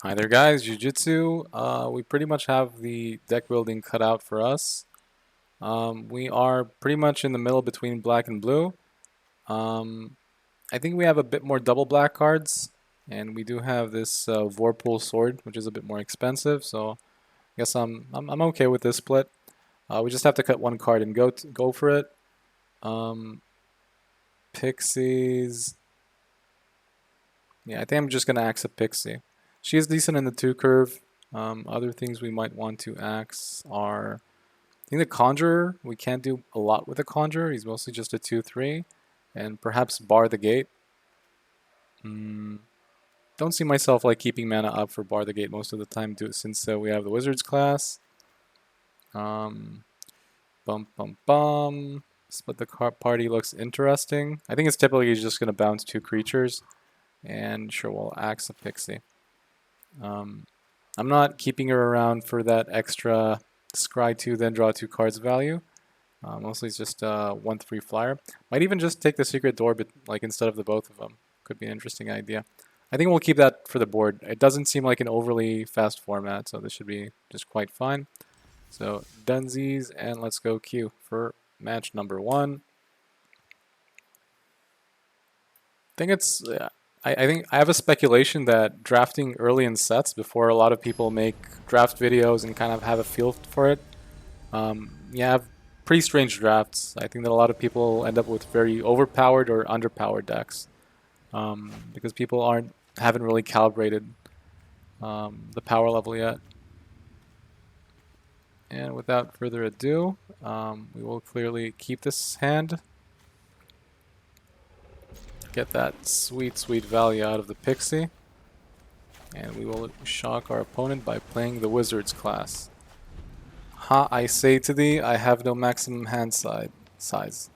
Hi there guys, Jiu-Jitsu. We pretty much have the deck building cut out for us. We are pretty much in the middle between black and blue. Um, I think we have a bit more double black cards, and we do have this Vorpal sword, which is a bit more expensive. So I guess I'm okay with this split. We just have to cut one card and go for it. Um, Pixies. Yeah, I think I'm just gonna axe a Pixie. She is decent in the 2 curve. Other things we might want to axe are, I think the Conjurer, we can't do a lot with the Conjurer. He's mostly just a 2-3. And perhaps Bar the Gate. Don't see myself like keeping mana up for Bar the Gate most of the time since we have the Wizards class. Bum bum bum. Split the party looks interesting. I think it's typically just going to bounce 2 creatures. And sure, we'll axe a Pixie. I'm not keeping her around for that extra scry 2, then draw 2 cards value. Mostly it's just 1/3 flyer. Might even just take the secret door, but like instead of the both of them. Could be an interesting idea. I think we'll keep that for the board. It doesn't seem like an overly fast format, so this should be just quite fine. So Dunsies, and let's go Q for match number 1. I think it's. I think I have a speculation that drafting early in sets before a lot of people make draft videos and kind of have a feel for it. You have pretty strange drafts. I think that a lot of people end up with very overpowered or underpowered decks because people haven't really calibrated the power level yet. And without further ado, we will clearly keep this hand. Get that sweet, sweet value out of the Pixie. And we will shock our opponent by playing the Wizards class. Ha, I say to thee, I have no maximum hand size.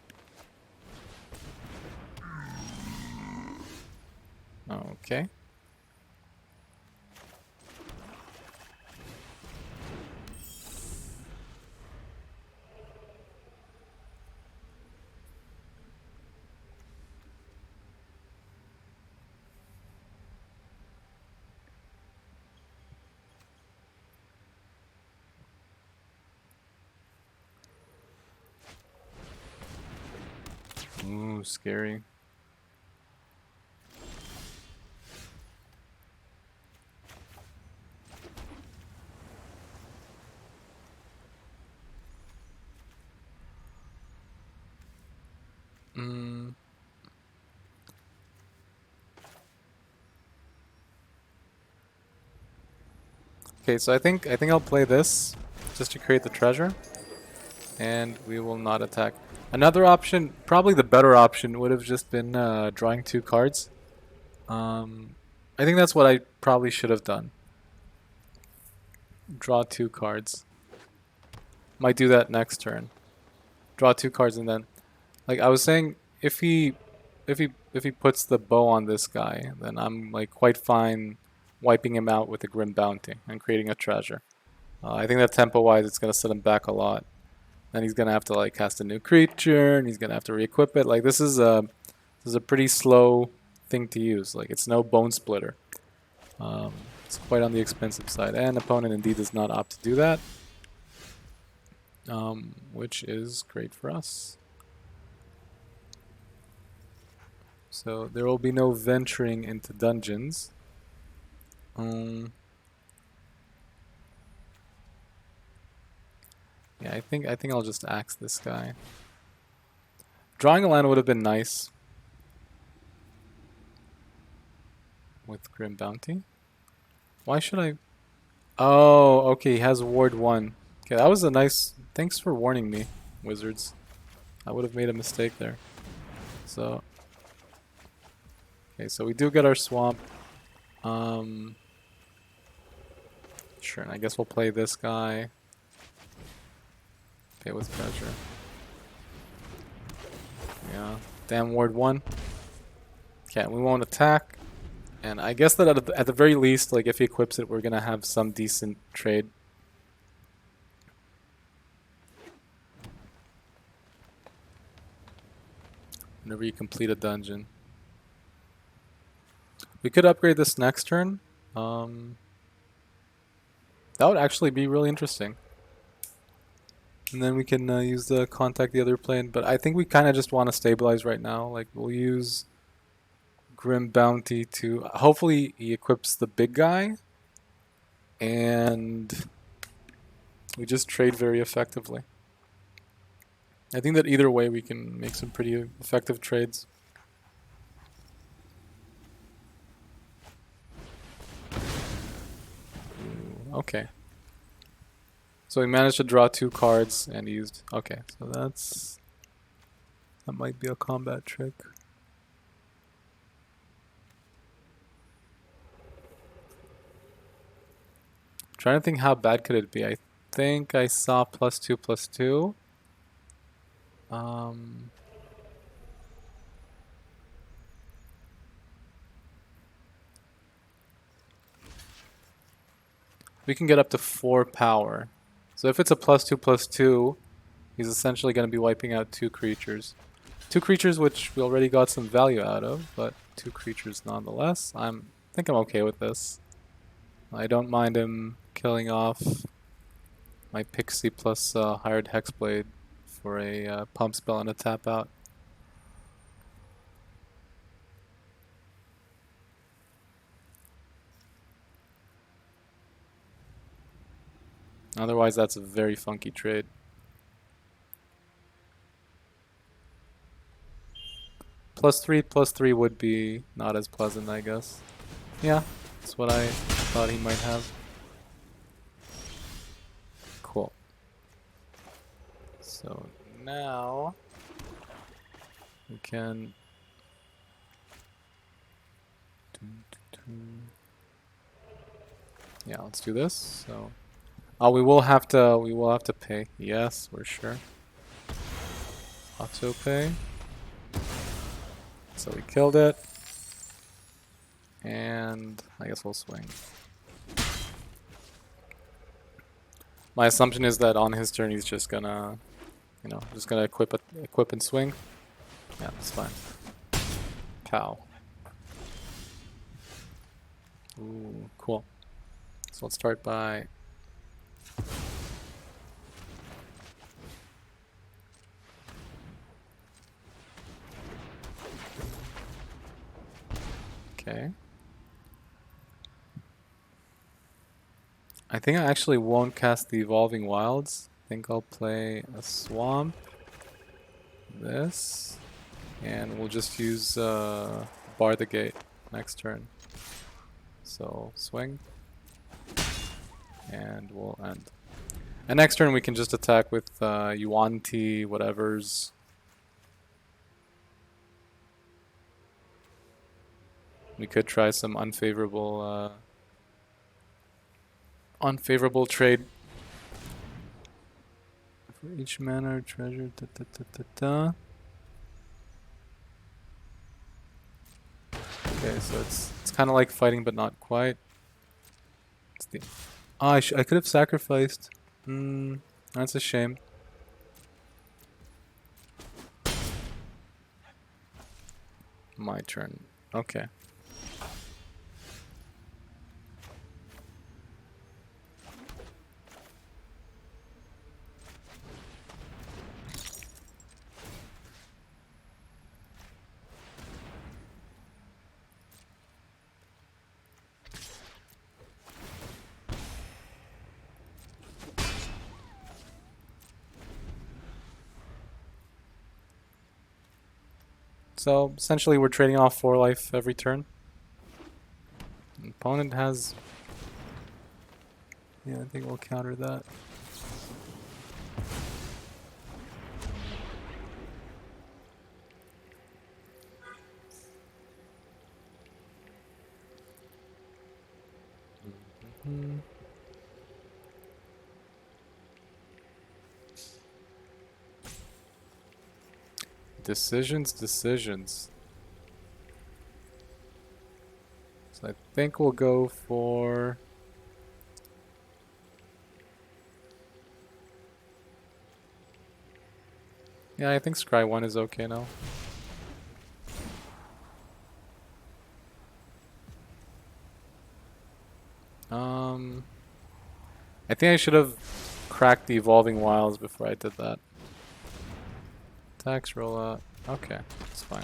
Okay. Ooh, scary. Mm. Okay, so I think I'll play this just to create the treasure, and we will not attack. Another option, probably the better option, would have just been drawing 2 cards. I think that's what I probably should have done. Draw 2 cards. Might do that next turn. Draw 2 cards and then, like I was saying, if he puts the bow on this guy, then I'm like quite fine wiping him out with a Grim Bounty and creating a treasure. I think that tempo-wise, it's gonna set him back a lot. Then he's gonna have to like cast a new creature, and he's gonna have to re-equip it. Like this is a pretty slow thing to use. Like it's no Bone Splitter. It's quite on the expensive side, and opponent indeed does not opt to do that, which is great for us. So there will be no venturing into dungeons. Yeah, I think I'll just axe this guy. Drawing a land would have been nice with Grim Bounty. Why should I? Oh, okay, he has Ward 1. Okay, that was a nice... Thanks for warning me, Wizards. I would have made a mistake there. So... Okay, so we do get our swamp. Sure, and I guess we'll play this guy. Pay with treasure. Yeah. Damn Ward 1. Okay, we won't attack. And I guess that at the very least, like if he equips it, we're gonna have some decent trade. Whenever you complete a dungeon. We could upgrade this next turn. That would actually be really interesting. And then we can use the contact the other plane. But I think we kind of just want to stabilize right now. Like, we'll use Grim Bounty to... Hopefully he equips the big guy. And we just trade very effectively. I think that either way we can make some pretty effective trades. Okay. So we managed to draw 2 cards and used... Okay, so that might be a combat trick. Trying to think how bad could it be. I think I saw +2/+2. We can get up to 4 power. So if it's a +2/+2, he's essentially going to be wiping out 2 creatures. 2 creatures which we already got some value out of, but 2 creatures nonetheless. I think I'm okay with this. I don't mind him killing off my Pixie plus Hired Hexblade for a pump spell and a tap out. Otherwise, that's a very funky trade. +3/+3 would be not as pleasant, I guess. Yeah, that's what I thought he might have. Cool. So now we can... Yeah, let's do this. So, oh, we will have to pay. Yes, we're sure. Auto pay. So we killed it. And I guess we'll swing. My assumption is that on his turn he's just gonna, just gonna equip and swing. Yeah, that's fine. Pow. Ooh, cool. So let's start by... Okay. I think I actually won't cast the Evolving Wilds. I think I'll play a Swamp. This. And we'll just use Bar the Gate next turn. So, swing. And we'll end. And next turn we can just attack with Yuan-Ti, whatever's. We could try some unfavorable trade. For each mana or treasure, Okay, so it's kind of like fighting, but not quite. It's the... Oh, I could have sacrificed. That's a shame. My turn. Okay. So essentially we're trading off 4 life every turn. The opponent has... Yeah, I think we'll counter that. Decisions. So I think we'll go for... Yeah, I think Scry 1 is okay now. I think I should have cracked the Evolving Wilds before I did that. Attacks, roll out. Okay, it's fine.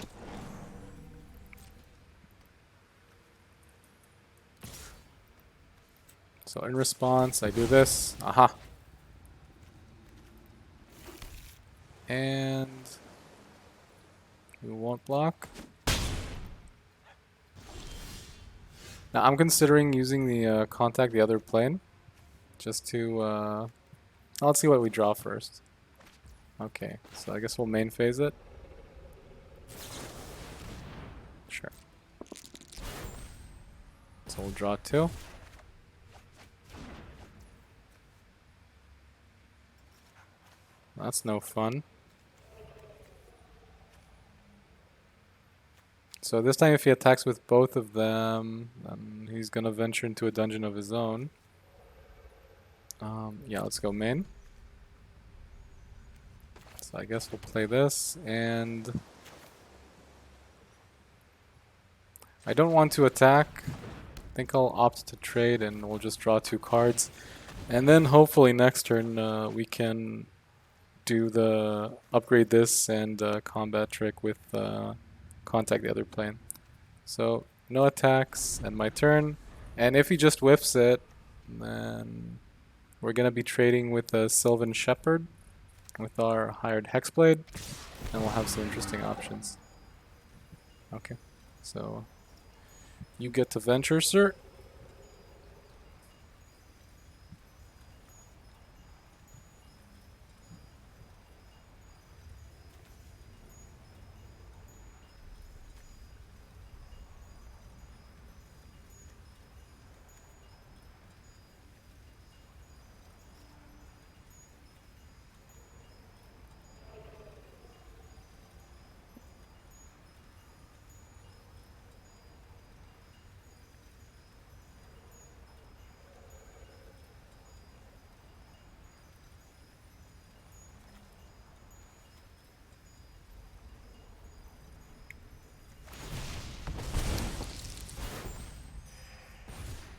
So in response, I do this. Aha. And we won't block. Now I'm considering using the contact the other plane, just to. Let's see what we draw first. Okay, so I guess we'll main phase it. Sure. So we'll draw 2. That's no fun. So this time if he attacks with both of them, then he's gonna venture into a dungeon of his own. Yeah, let's go main. So I guess we'll play this, and I don't want to attack. I think I'll opt to trade, and we'll just draw 2 cards. And then hopefully next turn we can do the upgrade this and combat trick with contact the other plane. So no attacks and my turn, and if he just whiffs it, then we're gonna be trading with a Sylvan Shepherd with our hired Hexblade, and we'll have some interesting options. Okay, so you get to venture, sir.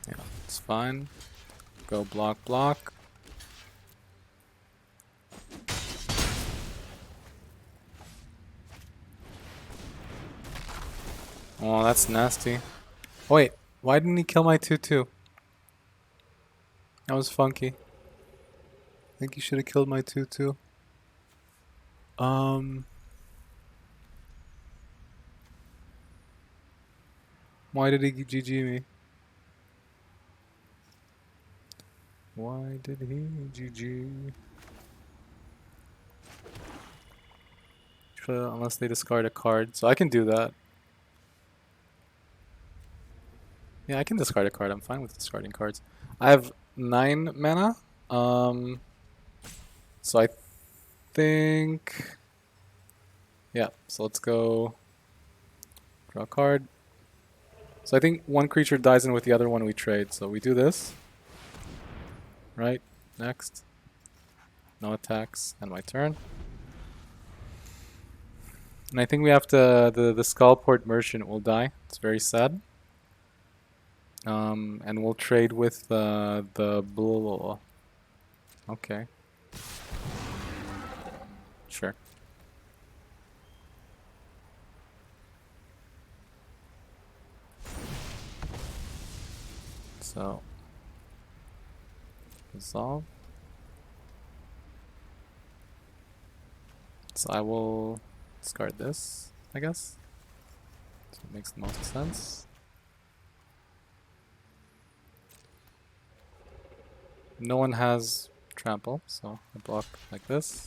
Yeah, it's fine. Go block, block. Oh, that's nasty. Wait, why didn't he kill my 2/2? That was funky. I think he should have killed my 2/2. Why did he GG me? Why did he GG? Unless they discard a card. So I can do that. Yeah, I can discard a card. I'm fine with discarding cards. I have 9 mana. So I think... Yeah, so let's go draw a card. So I think one creature dies in with the other one we trade. So we do this. Right, next. No attacks, and my turn. And I think we have to... The Skullport Merchant will die. It's very sad. And we'll trade with the blue. Okay. Sure. So resolve. So I will discard this, I guess. So it makes the most sense. No one has trample, so I block like this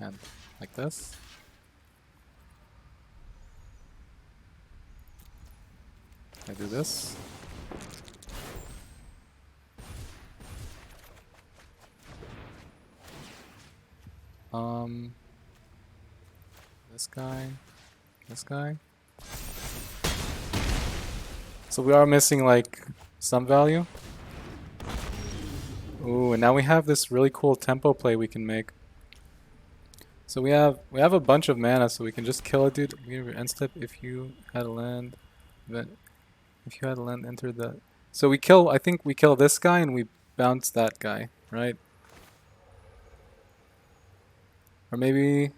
and like this. I do this. This guy, this guy. So we are missing like some value. Ooh, and now we have this really cool tempo play we can make. So we have a bunch of mana, so we can just kill a dude. We have end step if you had a land. Then if you had a land, enter the. So we kill. I think we kill this guy and we bounce that guy. right? Or maybe...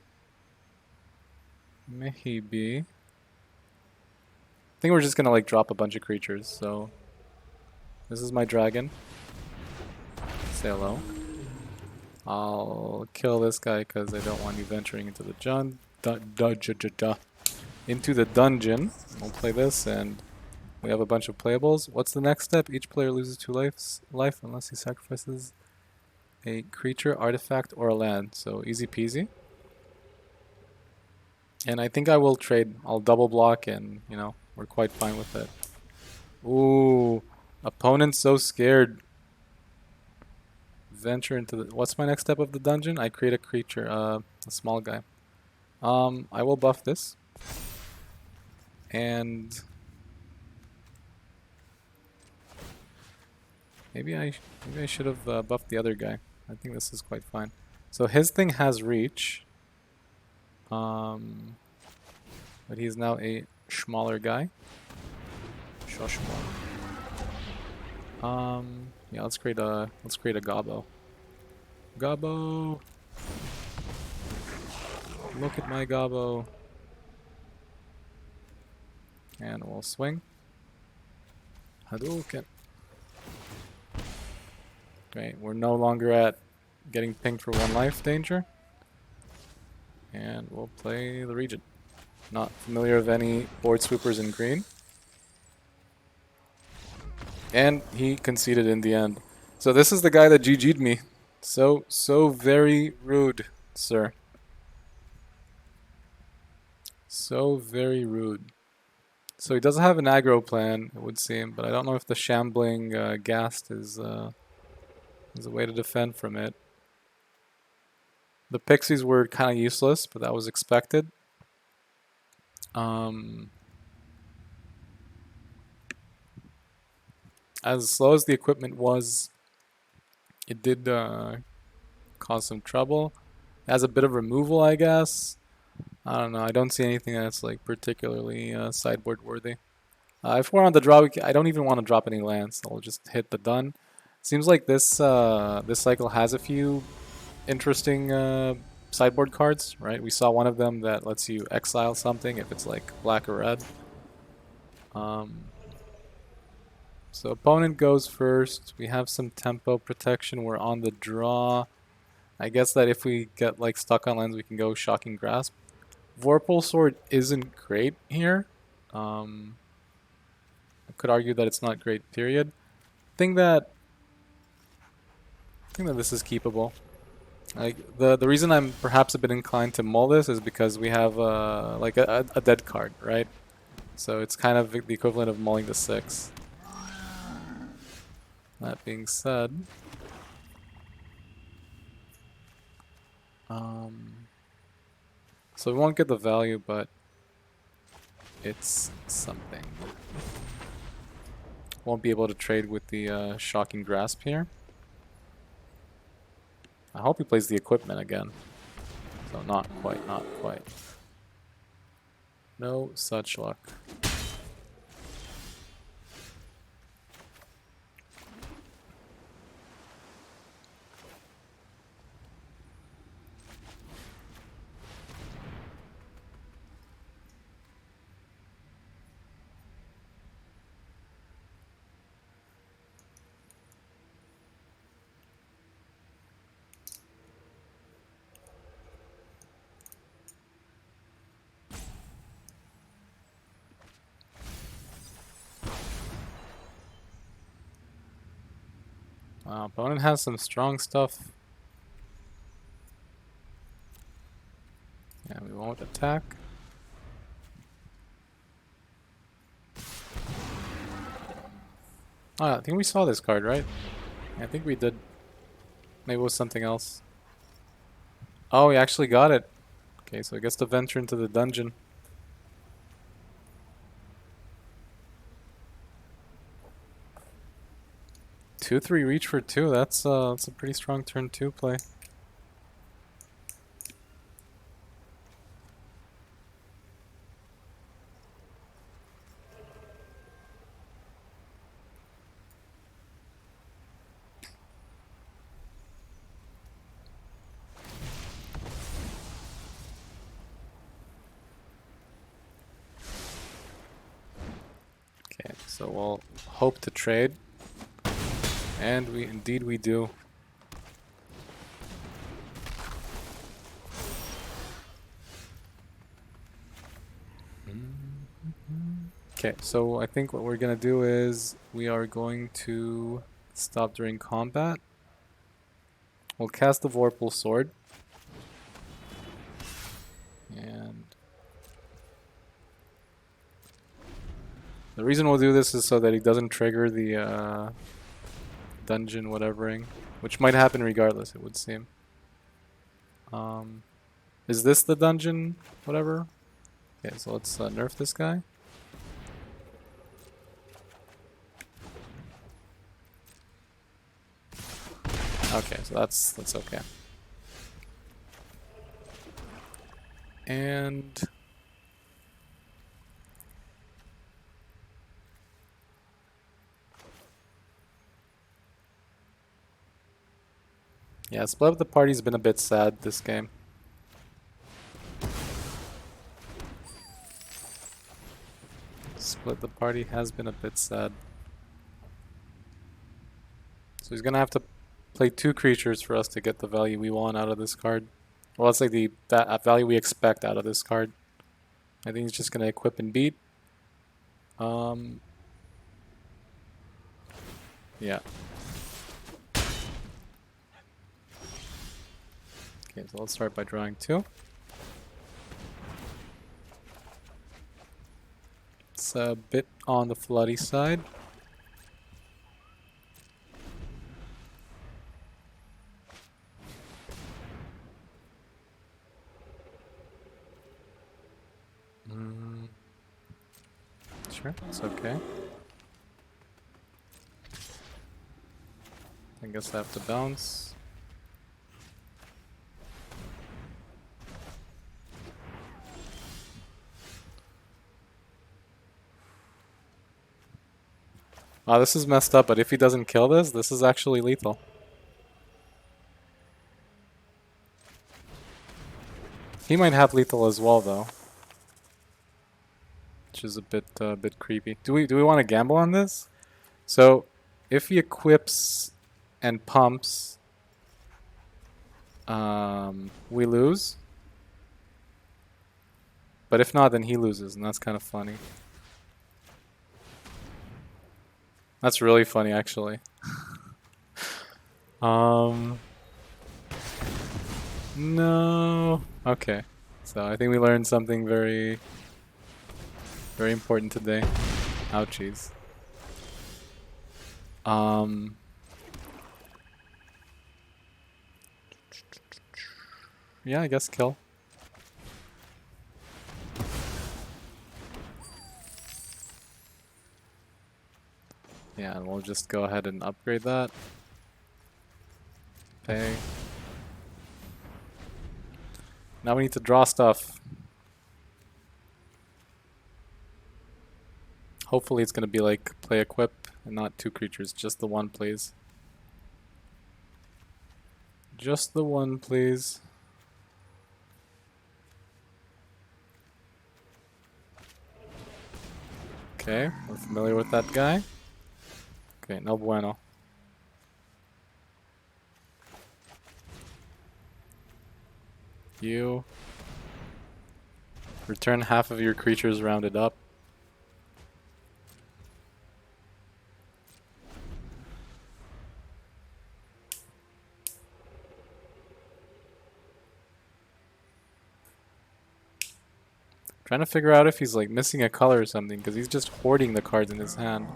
Maybe... I think we're just gonna like drop a bunch of creatures, so... This is my dragon. Say hello. I'll kill this guy because I don't want you venturing into the into the dungeon. We'll play this and we have a bunch of playables. What's the next step? Each player loses 2 life unless he sacrifices a creature, artifact, or a land. So easy peasy. And I think I will trade. I'll double block and, you know, we're quite fine with it. Ooh, opponent's so scared. Venture into the... What's my next step of the dungeon? I create a creature, a small guy. I will buff this. And... Maybe I should have buffed the other guy. I think this is quite fine. So his thing has reach. But he's now a smaller guy. Yeah, let's create a Gobbo. Gobbo! Look at my Gobbo. And we'll swing. Hadouken. Okay, we're no longer at getting pinged for 1 life danger. And we'll play the Regent. Not familiar of any board swoopers in green. And he conceded in the end. So this is the guy that GG'd me. So very rude, sir. So very rude. So he doesn't have an aggro plan, it would seem, but I don't know if the shambling Ghast is a way to defend from it. The pixies were kind of useless, but that was expected. As slow as the equipment was, it did cause some trouble. It has a bit of removal, I guess. I don't know. I don't see anything that's like particularly sideboard worthy. If we're on the draw, I don't even want to drop any lands. I'll just hit the done. Seems like this this cycle has a few interesting sideboard cards, right? We saw one of them that lets you exile something if it's like black or red. So opponent goes first. We have some tempo protection. We're on the draw. I guess that if we get like stuck on lands, we can go Shocking Grasp. Vorpal Sword isn't great here. I could argue that it's not great, period. I think that this is keepable. Like the reason I'm perhaps a bit inclined to mull this is because we have like a dead card, right? So it's kind of the equivalent of mulling the 6. That being said, so we won't get the value, but it's something. Won't be able to trade with the Shocking Grasp here. I hope he plays the equipment again. So not quite, not quite. No such luck. Opponent has some strong stuff. Yeah, we won't attack. I think we saw this card, right? Yeah, I think we did. Maybe it was something else. Oh, we actually got it. Okay, so I guess to venture into the dungeon. 2/3 reach for 2. That's a pretty strong turn 2 play. So we'll hope to trade. And we do. Okay, so I think what we're gonna do is we are going to stop during combat. We'll cast the Vorpal Sword. And the reason we'll do this is so that he doesn't trigger the dungeon whatevering, which might happen regardless, it would seem. Is this the dungeon whatever? Okay, so let's nerf this guy. Okay, so that's okay. And yeah, split up the party's been a bit sad this game. Split the party has been a bit sad. So he's gonna have to play 2 creatures for us to get the value we want out of this card. Well, let's say the value we expect out of this card. I think he's just gonna equip and beat. Yeah. Okay, so let's start by drawing 2. It's a bit on the floody side. Sure, it's okay. I guess I have to bounce. Wow, this is messed up, but if he doesn't kill this is actually lethal. He might have lethal as well, though, which is a bit creepy. Do we want to gamble on this? So, if he equips and pumps, we lose. But if not, then he loses, and that's kind of funny. That's really funny, actually. No. Okay. So I think we learned something very, very important today. Ouchies. Yeah, I guess kill. Yeah, and we'll just go ahead and upgrade that. Pay. Now we need to draw stuff. Hopefully it's gonna be like play equip and not 2 creatures, just the one, please. Just the one, please. Okay, we're familiar with that guy. Okay, no bueno. You return half of your creatures rounded up. Trying to figure out if he's like missing a color or something, because he's just hoarding the cards in his hand.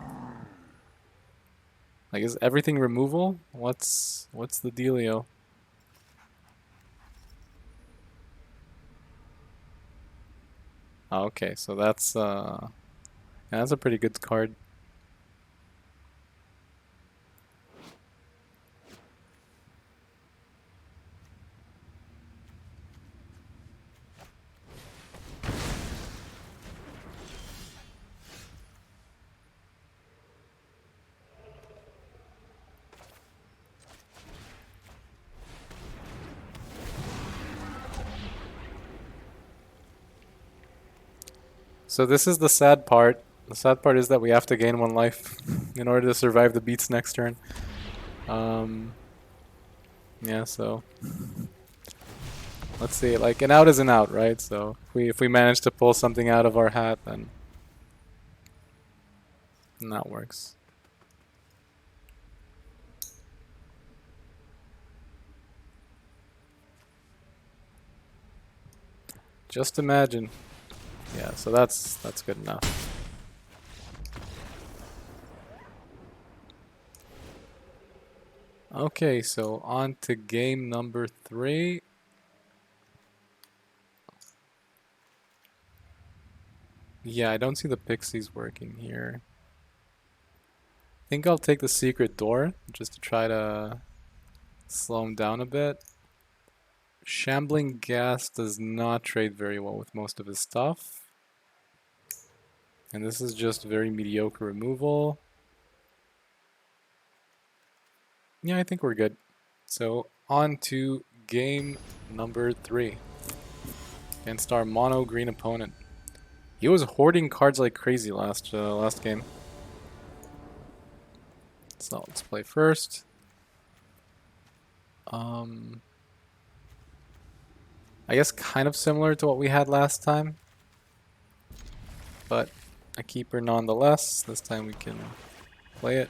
Like, is everything removal? What's the dealio? Oh, okay, so that's yeah, that's a pretty good card. So this is the sad part. The sad part is that we have to gain 1 life in order to survive the beats next turn. Yeah, so let's see. Like an out is an out, right? So if we manage to pull something out of our hat, then that works. Just imagine. Yeah, so that's good enough. Okay, so on to game number 3. Yeah, I don't see the pixies working here. I think I'll take the secret door just to try to slow him down a bit. Shambling Gas does not trade very well with most of his stuff. And this is just very mediocre removal. Yeah, I think we're good. So on to game number 3 against our mono green opponent. He was hoarding cards like crazy last game. So let's play first. I guess kind of similar to what we had last time, but a keeper nonetheless. This time we can play it.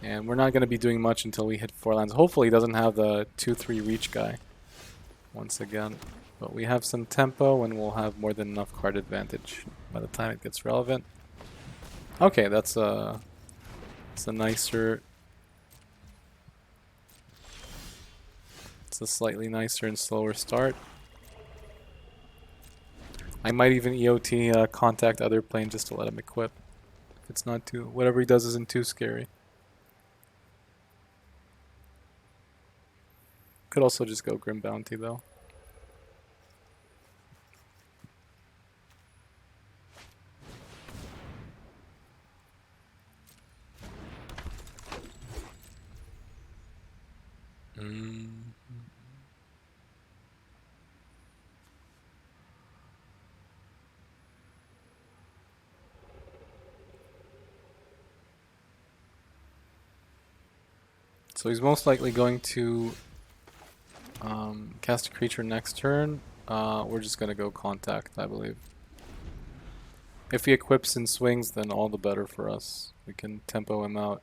And we're not going to be doing much until we hit 4 lands. Hopefully he doesn't have the 2-3 reach guy once again. But we have some tempo and we'll have more than enough card advantage by the time it gets relevant. Okay, it's a nicer... It's a slightly nicer and slower start. I might even EOT contact other plane just to let him equip. If it's not too... Whatever he does isn't too scary. Could also just go Grim Bounty though. So he's most likely going to cast a creature next turn. We're just going to go contact, I believe. If he equips and swings, then all the better for us. We can tempo him out.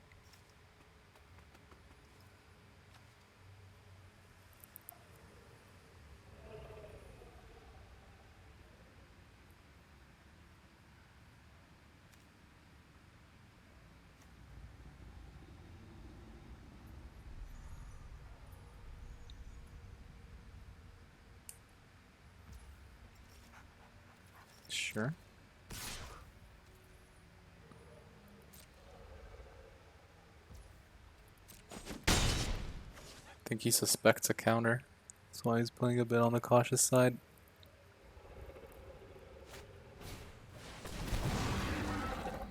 Sure. I think he suspects a counter. That's why he's playing a bit on the cautious side.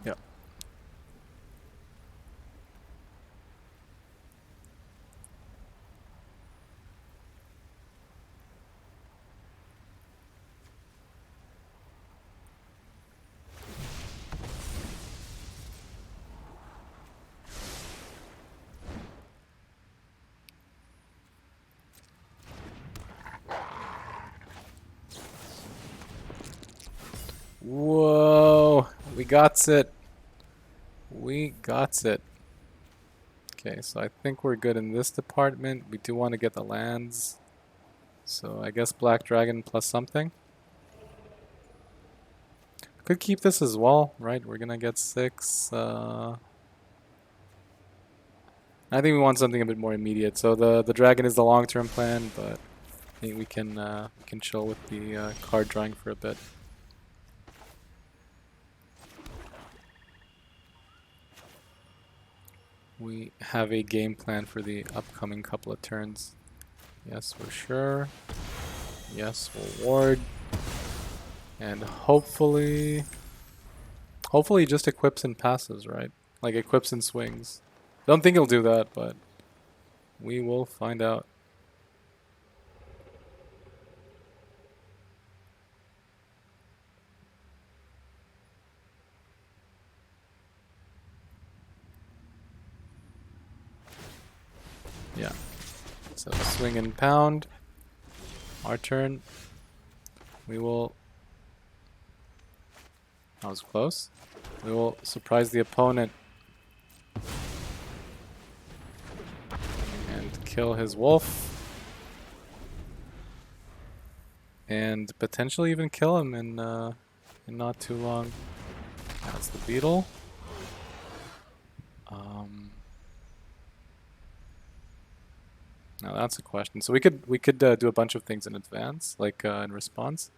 Yep. Whoa! We got it. We got it. Okay, so I think we're good in this department. We do want to get the lands. So I guess Black Dragon plus something. Could keep this as well, right? We're gonna get 6. I think we want something a bit more immediate. So the dragon is the long-term plan, but I think we can chill with the card drawing for a bit. We have a game plan for the upcoming couple of turns. Yes, we're sure. Yes, we'll ward. And hopefully he just equips and passes, right? Like equips and swings. Don't think he'll do that, but we will find out. Yeah. So swing and pound. Our turn. We will... That was close. We will surprise the opponent. And kill his wolf. And potentially even kill him in not too long. That's the beetle. Now that's a question. So we could do a bunch of things in advance, like in response.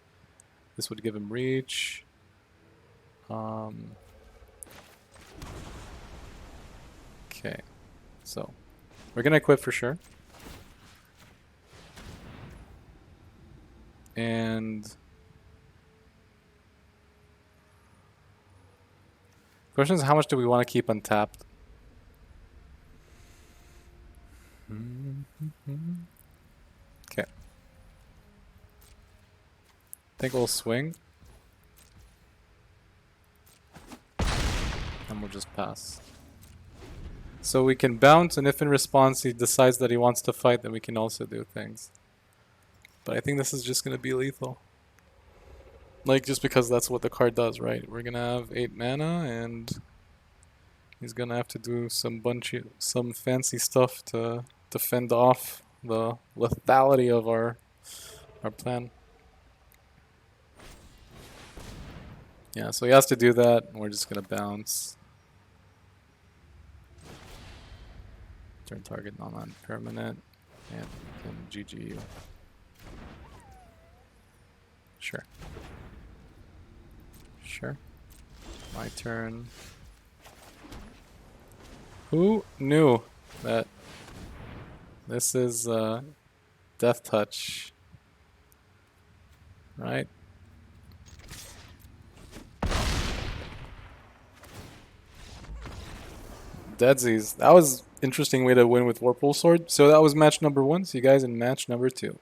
This would give him reach. Okay, so we're gonna equip for sure. And question is, how much do we want to keep untapped? Okay. I think we'll swing. And we'll just pass. So we can bounce, and if in response he decides that he wants to fight, then we can also do things. But I think this is just gonna be lethal. Like, just because that's what the card does, right? We're gonna have 8 mana, and he's gonna have to do some fancy stuff to fend off the lethality of our plan. Yeah, so he has to do that, and we're just gonna bounce. Turn target non-permanent, and GG you. Sure. Sure. My turn. Who knew that this is Death Touch? Right? Deadsies. That was interesting way to win with Warpool Sword. So that was match number 1. See you guys in match number 2.